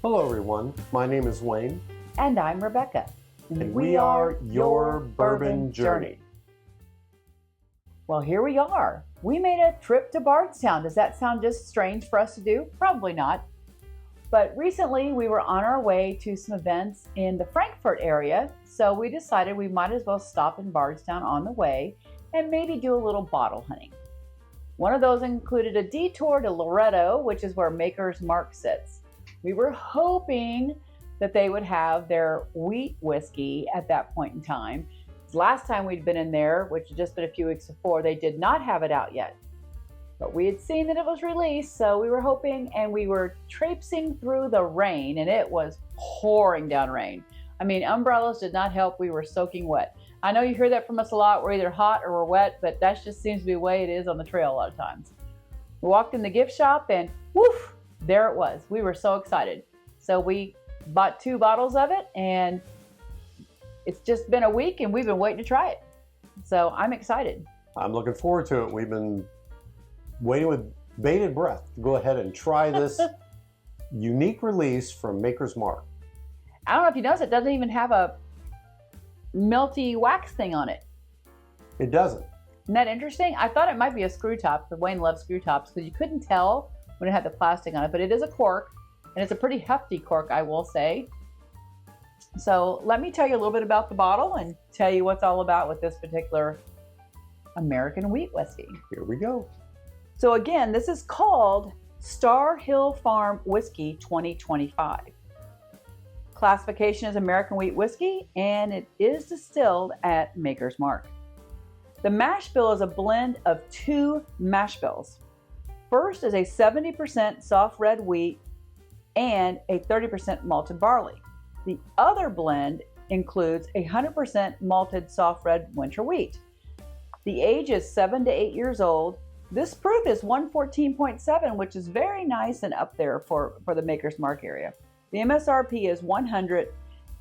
Hello everyone, my name is Wayne. And I'm Rebecca. And we are your Bourbon Journey. Well, here we are. We made a trip to Bardstown. Does that sound just strange for us to do? Probably not. But recently we were on our way to some events in the Frankfurt area, so we decided we might as well stop in Bardstown on the way and maybe do a little bottle hunting. One of those included a detour to Loretto, which is where Maker's Mark sits. We were hoping that they would have their wheat whiskey at that point in time. Last time we'd been in there, which had just been a few weeks before, they did not have it out yet. But we had seen that it was released, so we were hoping, and we were traipsing through the rain, and it was pouring down rain. I mean, umbrellas did not help. We were soaking wet. I know you hear that from us a lot. We're either hot or we're wet, but that just seems to be the way it is on the trail a lot of times. We walked in the gift shop, and woof, there it was. We were so excited. So we bought 2 bottles of it, and it's just been a week, and we've been waiting to try it. So I'm excited. I'm looking forward to it. We've been waiting with bated breath to go ahead and try this unique release from Maker's Mark. I don't know if you noticed, it doesn't even have a melty wax thing on it. It doesn't. Isn't that interesting? I thought it might be a screw top, because Wayne loves screw tops, because you couldn't tell when it had the plastic on it, but it is a cork, and it's a pretty hefty cork, I will say. So let me tell you a little bit about the bottle and tell you what's all about with this particular American wheat whiskey. Here we go. So again, this is called Star Hill Farm Whiskey 2025. Classification is American wheat whiskey, and it is distilled at Maker's Mark. The mash bill is a blend of 2 mash bills. First is a 70% soft red wheat and a 30% malted barley. The other blend includes a 100% malted soft red winter wheat. The age is 7 to 8 years old. This proof is 114.7, which is very nice and up there for the Maker's Mark area. The MSRP is $100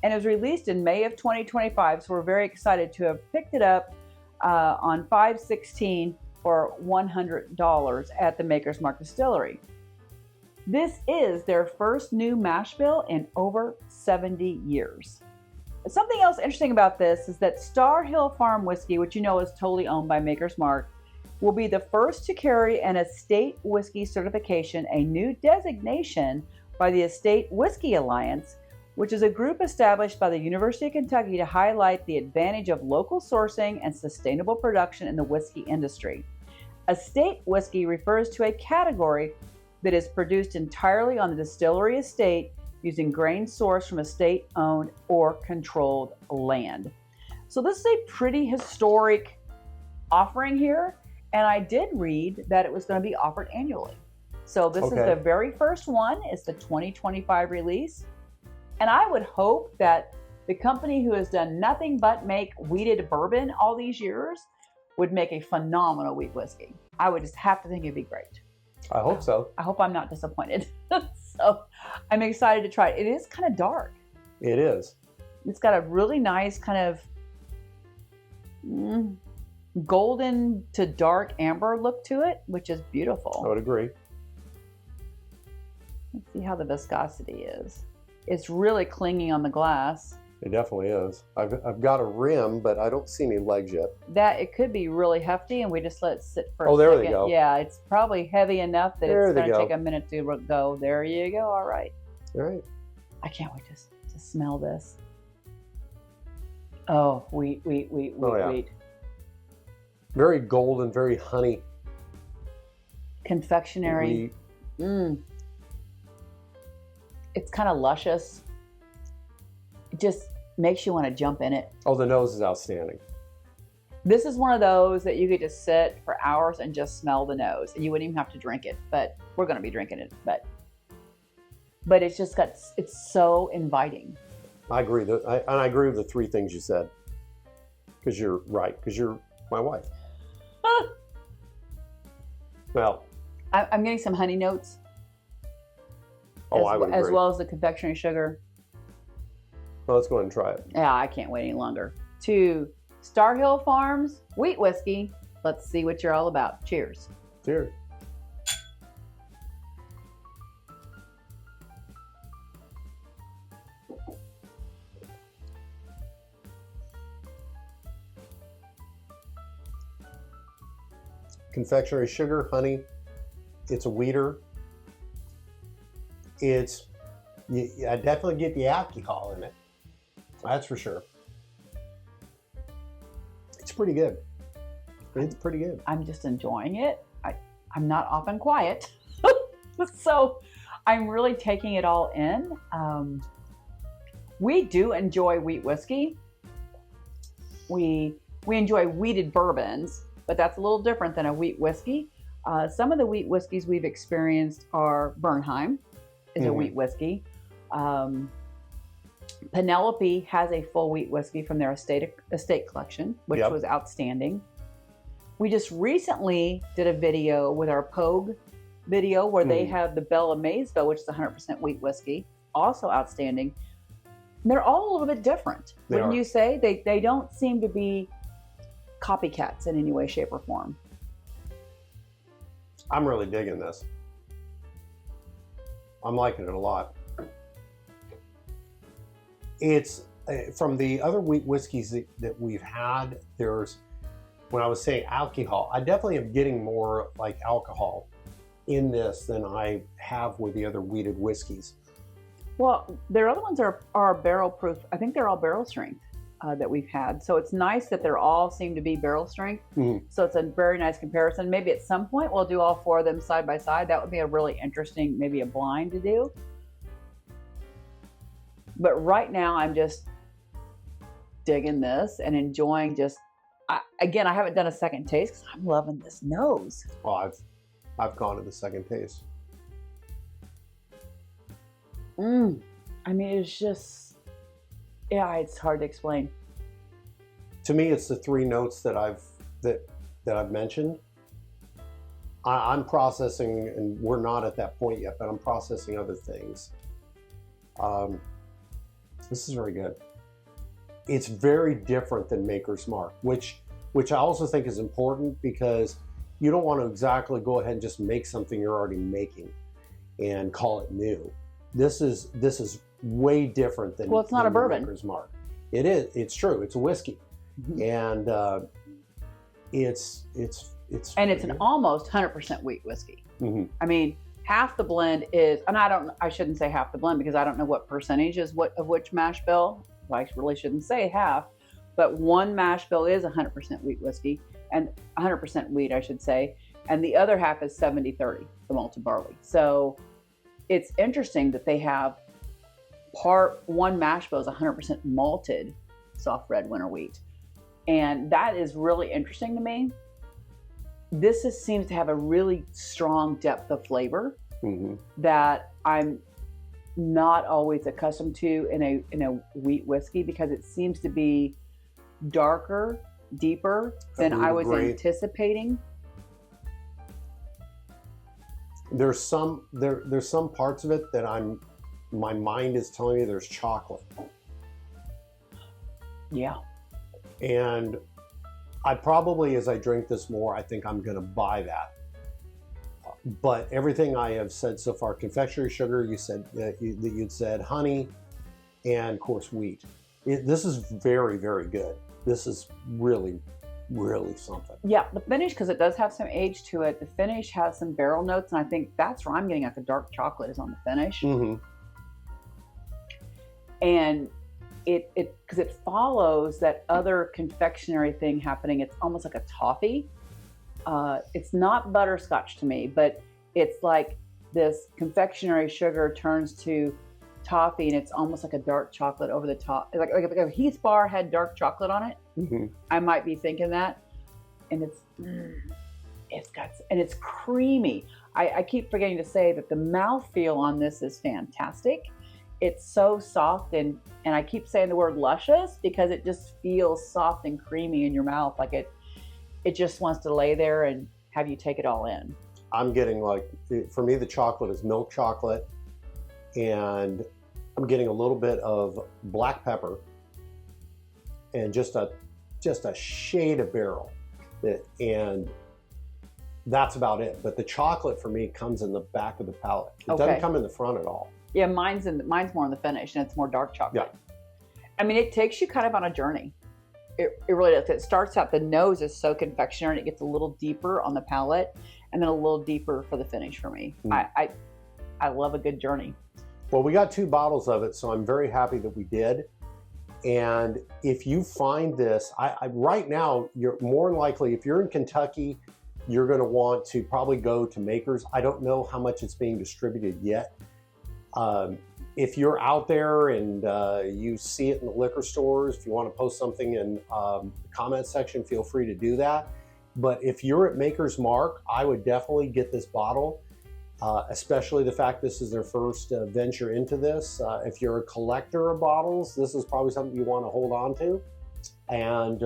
and is released in May of 2025, so we're very excited to have picked it up on 5/16 for $100 at the Maker's Mark Distillery. This is their first new mash bill in over 70 years. Something else interesting about this is that Star Hill Farm Whiskey, which you know is totally owned by Maker's Mark, will be the first to carry an estate whiskey certification, a new designation by the Estate Whiskey Alliance, which is a group established by the University of Kentucky to highlight the advantage of local sourcing and sustainable production in the whiskey industry. Estate whiskey refers to a category that is produced entirely on the distillery estate using grain sourced from estate-owned or controlled land. So this is a pretty historic offering here, and I did read that it was going to be offered annually. So this is the very first one. It's the 2025 release. And I would hope that the company who has done nothing but make wheated bourbon all these years would make a phenomenal wheat whiskey. I would just have to think it'd be great. I hope so. I hope I'm not disappointed. So I'm excited to try it. It is kind of dark. It is. It's got a really nice kind of golden to dark amber look to it, which is beautiful. I would agree. Let's see how the viscosity is. It's really clinging on the glass. It definitely is. I've got a rim, but I don't see any legs yet. That it could be really hefty, and we just let it sit for a second. second. There they go. Yeah, it's probably heavy enough that it's going to take a minute to go. There you go. All right. All right. I can't wait to smell this. Oh, wheat. Very golden, very honey. Confectionery. It's kind of luscious. It just makes you want to jump in it. Oh, the nose is outstanding. This is one of those that you could just sit for hours and just smell the nose, and you wouldn't even have to drink it. But we're going to be drinking it. But it's just it's so inviting. I agree. I agree with the 3 things you said. Because you're right. Because you're my wife. Well, I'm getting some honey notes. I would agree. As well as the confectionery sugar. Well, let's go ahead and try it. Yeah, I can't wait any longer. To Star Hill Farms wheat whiskey. Let's see what you're all about. Cheers. Cheers. confectionery sugar, honey. It's a wheater. I definitely get the alcohol in it. That's for sure. It's pretty good. It's pretty good. I'm just enjoying it. I'm not often quiet. So I'm really taking it all in. We do enjoy wheat whiskey. We enjoy wheated bourbons, but that's a little different than a wheat whiskey. Some of the wheat whiskeys we've experienced are Bernheim is a wheat whiskey. Penelope has a full wheat whiskey from their estate collection, which was outstanding. We just recently did a video with our Pogue video where they have the Belle of Maysville, which is 100% wheat whiskey, also outstanding. And they're all a little bit different. Wouldn't you say? They don't seem to be copycats in any way, shape, or form. I'm really digging this. I'm liking it a lot. It's from the other wheat whiskeys that we've had. When I was saying alcohol, I definitely am getting more like alcohol in this than I have with the other wheated whiskeys. Well, their other ones are barrel proof. I think they're all barrel strength that we've had. So it's nice that they're all seem to be barrel strength. So it's a very nice comparison. Maybe at some point we'll do all four of them side by side. That would be a really interesting, maybe a blind to do. But right now I'm just digging this and enjoying again, I haven't done a second taste because I'm loving this nose. Well, I've gone to the second taste. I mean, it's just, it's hard to explain. To me, it's the three notes that I've mentioned. I'm processing, and we're not at that point yet, but I'm processing other things. This is very good. It's very different than Maker's Mark, which I also think is important because you don't want to exactly go ahead and just make something you're already making and call it new. This is way different than it's not a bourbon. Maker's Mark. It is. It's true. It's a whiskey, and it's an almost 100% wheat whiskey. I mean, half the blend is, and I shouldn't say half the blend because I don't know what percentage is of which mash bill. I really shouldn't say half, but one mash bill is 100% wheat whiskey, and 100% wheat, I should say, and the other half is 70-30, the malted barley. So it's interesting that they have one mash bill is 100% malted soft red winter wheat, and that is really interesting to me. This seems to have a really strong depth of flavor that I'm not always accustomed to in a wheat whiskey because it seems to be darker, deeper than I was anticipating. There's some parts of it that my mind is telling me there's chocolate. Yeah. And I probably, as I drink this more, I think I'm going to buy that. But everything I have said so far, confectionery sugar, you said that you'd said honey, and of course wheat. This is very, very good. This is really, really something. Yeah, the finish, because it does have some age to it, the finish has some barrel notes, and I think that's where I'm getting like a dark chocolate is on the finish. And because it follows that other confectionery thing happening. It's almost like a toffee. It's not butterscotch to me, but it's like this confectionery sugar turns to toffee, and it's almost like a dark chocolate over the top. Like if a Heath bar had dark chocolate on it, I might be thinking that. And it's creamy. I keep forgetting to say that the mouthfeel on this is fantastic. It's so soft, and I keep saying the word luscious because it just feels soft and creamy in your mouth. Like it just wants to lay there and have you take it all in. I'm getting for me, the chocolate is milk chocolate, and I'm getting a little bit of black pepper and just a shade of barrel. And that's about it. But the chocolate for me comes in the back of the palate. It doesn't come in the front at all. Yeah, mine's more in the finish, and it's more dark chocolate. Yeah. I mean, it takes you kind of on a journey. It really does. It starts out, the nose is so confectionery, and it gets a little deeper on the palate, and then a little deeper for the finish for me. I love a good journey. Well, we got 2 bottles of it, so I'm very happy that we did. And if you find this, right now, you're more than likely, if you're in Kentucky, you're going to want to probably go to Makers. I don't know how much it's being distributed yet. If you're out there and you see it in the liquor stores, if you want to post something in the comment section, feel free to do that. But if you're at Maker's Mark, I would definitely get this bottle, especially the fact this is their first venture into this. If you're a collector of bottles, this is probably something you want to hold on to, and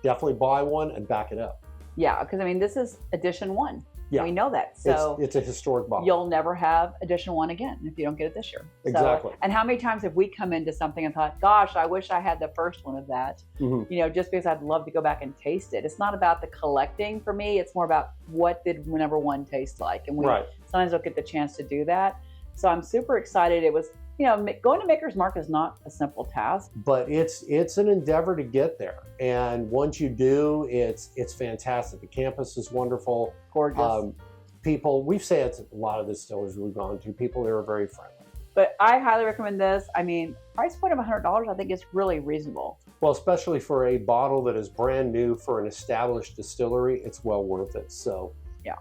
definitely buy one and back it up. Yeah, because I mean, this is edition 1. Yeah. We know that. So it's a historic bottle. You'll never have edition 1 again if you don't get it this year. Exactly. So, and how many times have we come into something and thought, gosh, I wish I had the first one of that, you know, just because I'd love to go back and taste it. It's not about the collecting for me. It's more about what did number 1 taste like. And we sometimes don't get the chance to do that. So I'm super excited. It was, you know, going to Maker's Mark is not a simple task. But it's an endeavor to get there. And once you do, it's fantastic. The campus is wonderful. Gorgeous. People, we've said it's a lot of the distillers we've gone to, people there are very friendly. But I highly recommend this. I mean, price point of $100, I think is really reasonable. Well, especially for a bottle that is brand new for an established distillery, it's well worth it. So yeah,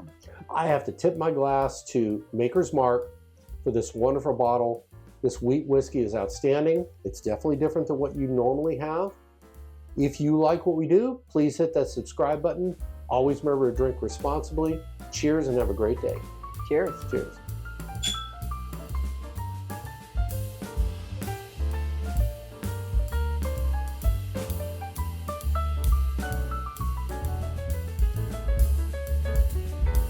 I have to tip my glass to Maker's Mark for this wonderful bottle. This wheat whiskey is outstanding. It's definitely different than what you normally have. If you like what we do, please hit that subscribe button. Always remember to drink responsibly. Cheers and have a great day. Cheers. Cheers.